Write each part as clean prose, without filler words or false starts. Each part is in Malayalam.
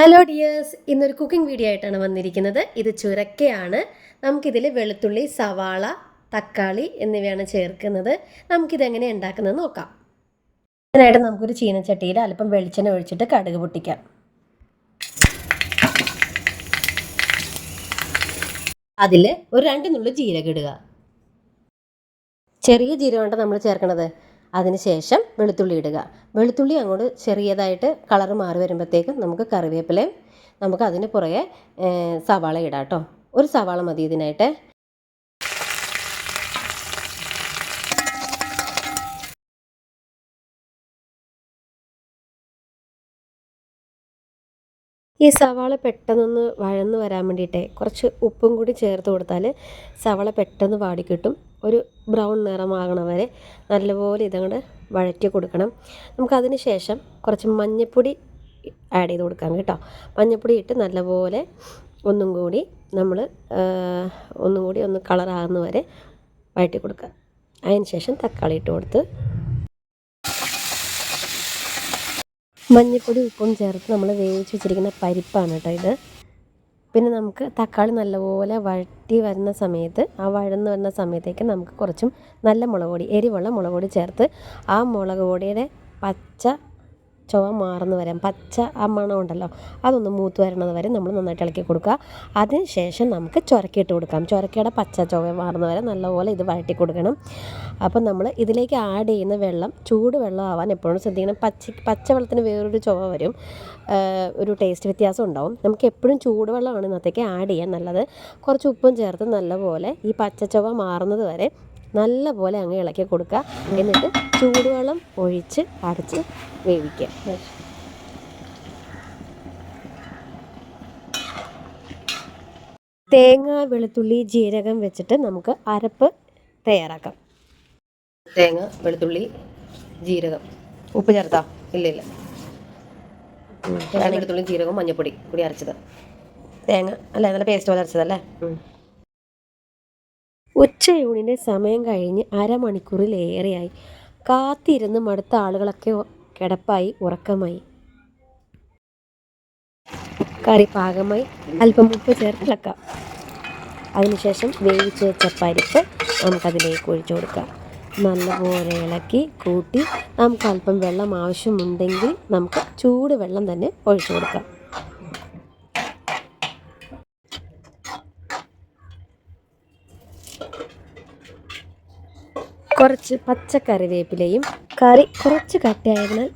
ഹലോ ഡിയേഴ്സ്, ഇന്നൊരു കുക്കിംഗ് വീഡിയോ ആയിട്ടാണ് വന്നിരിക്കുന്നത്. ഇത് ചുരക്കയാണ്. നമുക്കിതിൽ വെളുത്തുള്ളി, സവാള, തക്കാളി എന്നിവയാണ് ചേർക്കുന്നത്. നമുക്കിതെങ്ങനെ ഉണ്ടാക്കുന്നത് നോക്കാം. അതിനായിട്ട് നമുക്കൊരു ചീനച്ചട്ടിയിൽ അല്പം വെളിച്ചെണ്ണ ഒഴിച്ചിട്ട് കടുക് പൊട്ടിക്കാം. അതിൽ ഒരു 2 നുള്ളു ജീരകം ഇടുക. ചെറിയ ജീരകമാണ് നമ്മൾ ചേർക്കണത്. അതിനുശേഷം വെളുത്തുള്ളി ഇടുക. വെളുത്തുള്ളി അങ്ങോട്ട് ചെറിയതായിട്ട് കളറ് മാറി വരുമ്പോഴത്തേക്കും നമുക്ക് കറിവേപ്പിലയും നമുക്ക് അതിന് പുറകെ സവാള ഇടാം കേട്ടോ. ഒരു സവാള മതി ഇതിനായിട്ട്. ഈ സവാള പെട്ടെന്നൊന്ന് വഴന്ന് വരാൻ വേണ്ടിയിട്ട് കുറച്ച് ഉപ്പും കൂടി ചേർത്ത് കൊടുത്താൽ സവാള പെട്ടെന്ന് വാടിക്കിട്ടും. ഒരു ബ്രൗൺ നിറമാകണ വരെ നല്ലപോലെ ഇതങ്ങോട്ട് വഴറ്റി കൊടുക്കണം. നമുക്കതിന് ശേഷം കുറച്ച് മഞ്ഞൾപ്പൊടി ആഡ് ചെയ്ത് കൊടുക്കാം കേട്ടോ. മഞ്ഞൾപ്പൊടി ഇട്ട് നല്ലപോലെ ഒന്നും കൂടി ഒന്ന് കളറാകുന്ന വരെ വഴറ്റി കൊടുക്കുക. അതിന് ശേഷം തക്കാളി ഇട്ട് കൊടുത്ത് മഞ്ഞൾപ്പൊടി ഉപ്പും ചേർത്ത് നമ്മൾ വേവിച്ച് വെച്ചിരിക്കുന്ന പരിപ്പാണ് കേട്ടോ ഇത്. പിന്നെ നമുക്ക് തക്കാളി നല്ലപോലെ വഴറ്റി വരുന്ന സമയത്ത് വഴന്ന് വരുന്ന സമയത്തേക്ക് നമുക്ക് കുറച്ചും നല്ല മുളക് പൊടി, എരിവുള്ള മുളക് പൊടി ചേർത്ത് ആ മുളക് പൊടിയുടെ പച്ച ചുവ മാറുന്ന വരെ, പച്ച ആ മണം ഉണ്ടല്ലോ അതൊന്ന് മൂത്ത് വരണത് വരെ നമ്മൾ നന്നായിട്ട് ഇളക്കി കൊടുക്കുക. അതിന് ശേഷം നമുക്ക് ചുരക്കിയിട്ട് കൊടുക്കാം. ചുരക്കയുടെ പച്ച ചുവ മാറുന്ന വരെ നല്ലപോലെ ഇത് വഴറ്റി കൊടുക്കണം. അപ്പം നമ്മൾ ഇതിലേക്ക് ആഡ് ചെയ്യുന്ന വെള്ളം ചൂട് വെള്ളം ആവാൻ എപ്പോഴും ശ്രദ്ധിക്കണം. പച്ച വെള്ളത്തിന് വേറൊരു ചുവ വരും, ഒരു ടേസ്റ്റ് വ്യത്യാസം ഉണ്ടാവും. നമുക്ക് എപ്പോഴും ചൂടുവെള്ളമാണ് ഇന്നത്തേക്ക് ആഡ് ചെയ്യാൻ നല്ലത്. കുറച്ച് ഉപ്പും ചേർത്ത് നല്ലപോലെ ഈ പച്ച ചുവ മാറുന്നത് വരെ നല്ലപോലെ അങ്ങ് ഇളക്കി കൊടുക്കുക. എന്നിട്ട് ചൂടുവെള്ളം ഒഴിച്ച് അടച്ച് വേവിക്കുക. തേങ്ങ, വെളുത്തുള്ളി, ജീരകം വെച്ചിട്ട് നമുക്ക് അരപ്പ് തയ്യാറാക്കാം. തേങ്ങ, വെളുത്തുള്ളി, ജീരകം, ഉപ്പ് ചേർത്താ? ഇല്ല. തേങ്ങ, വെളുത്തുള്ളി, ജീരകവും മഞ്ഞൾപ്പൊടി കൂടി അരച്ചത്. തേങ്ങ അല്ലേ, നല്ല പേസ്റ്റ് പോലെ അരച്ചതല്ലേ. ഉച്ചയൂണിൻ്റെ സമയം കഴിഞ്ഞ് അരമണിക്കൂറിലേറെയായി. കാത്തിരുന്ന് മടുത്ത ആളുകളൊക്കെ കിടപ്പായി, ഉറക്കമായി. കറി പാകമായി. അല്പം ഉപ്പ് ചേർത്ത് ഇളക്കാം. അതിനുശേഷം വേവിച്ച് വെച്ച പരിപ്പ് നമുക്കതിലേക്ക് ഒഴിച്ചു കൊടുക്കാം. നല്ലപോലെ ഇളക്കി കൂട്ടി നമുക്ക് അല്പം വെള്ളം ആവശ്യമുണ്ടെങ്കിൽ നമുക്ക് ചൂട് വെള്ളം തന്നെ ഒഴിച്ചു കൊടുക്കാം. കുറച്ച് പച്ചക്കറിവേപ്പിലയും കറി കുറച്ച് കട്ടിയായതിനാൽ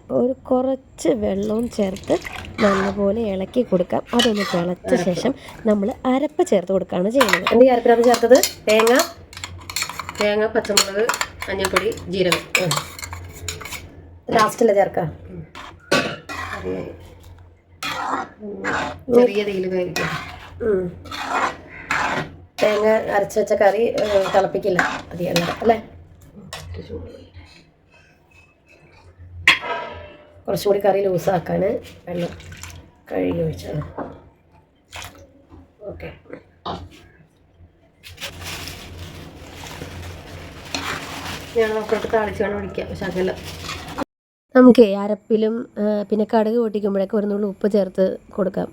കുറച്ച് വെള്ളവും ചേർത്ത് നല്ലപോലെ ഇളക്കി കൊടുക്കാം. അതൊന്ന് തിളച്ച ശേഷം നമ്മൾ അരപ്പ് ചേർത്ത് കൊടുക്കുകയാണ് ചെയ്യുന്നത്. എന്ത് അരപ്പിനകത്ത് ചേർത്തത്? തേങ്ങ, പച്ചമുളക്, മഞ്ഞൾപ്പൊടി, ജീരകം. ലാസ്റ്റല്ലേ ചേർക്കാം. ചെറിയ തീയിൽ വേവിക്കാം. തേങ്ങ അരച്ച് വെച്ച കറി തിളപ്പിക്കില്ല അധികം അല്ലേ. കുറച്ചും കൂടി കറി ലൂസാക്കാൻ വെള്ളം കഴുകി ഒഴിച്ചാണ്. ഓക്കെ, ഞാൻ നോക്കിയിട്ട് താളിച്ച് വേണം ഒഴിക്കാം ശകലം. നമുക്ക് അരപ്പിലും പിന്നെ കടുക് പൊട്ടിക്കുമ്പോഴൊക്കെ ഒരു നുള്ളു ഉപ്പ് ചേർത്ത് കൊടുക്കാം.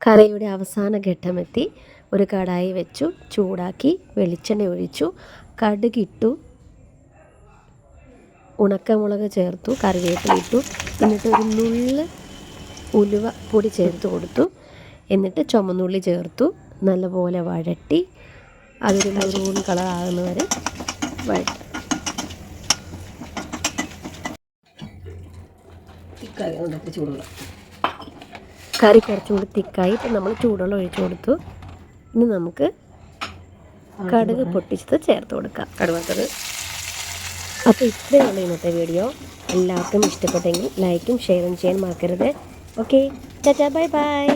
കറിയുടെ അവസാന ഘട്ടമെത്തി. ഒരു കടായി വെച്ചു, ചൂടാക്കി വെളിച്ചെണ്ണ ഒഴിച്ചു, കടുകിട്ടു, ഉണക്കമുളക് ചേർത്തു, കറിവേപ്പില ഇട്ടു, എന്നിട്ട് ഒരു നുള്ള് ഉലുവ പൊടി ചേർത്ത് കൊടുത്തു. എന്നിട്ട് ചുമന്നുള്ളി ചേർത്തു, നല്ലപോലെ വഴറ്റി അതൊരു മെറൂൺ കളർ ആകുന്നവരെ വഴറ്റി. കറി കുറച്ചും കൂടി തിക്കായി. ഇപ്പം നമ്മൾ ചൂടുവെള്ളം ഒഴിച്ചു കൊടുത്തു. ഇനി നമുക്ക് കടുക് പൊട്ടിച്ചത് ചേർത്ത് കൊടുക്കാം. കടുവത്തത്. അപ്പോൾ ഇത്രയുള്ള ഇന്നത്തെ വീഡിയോ. എല്ലാവർക്കും ഇഷ്ടപ്പെട്ടെങ്കിൽ ലൈക്കും ഷെയറും ചെയ്യാൻ മറക്കരുത്. Okay, Tata, bye bye.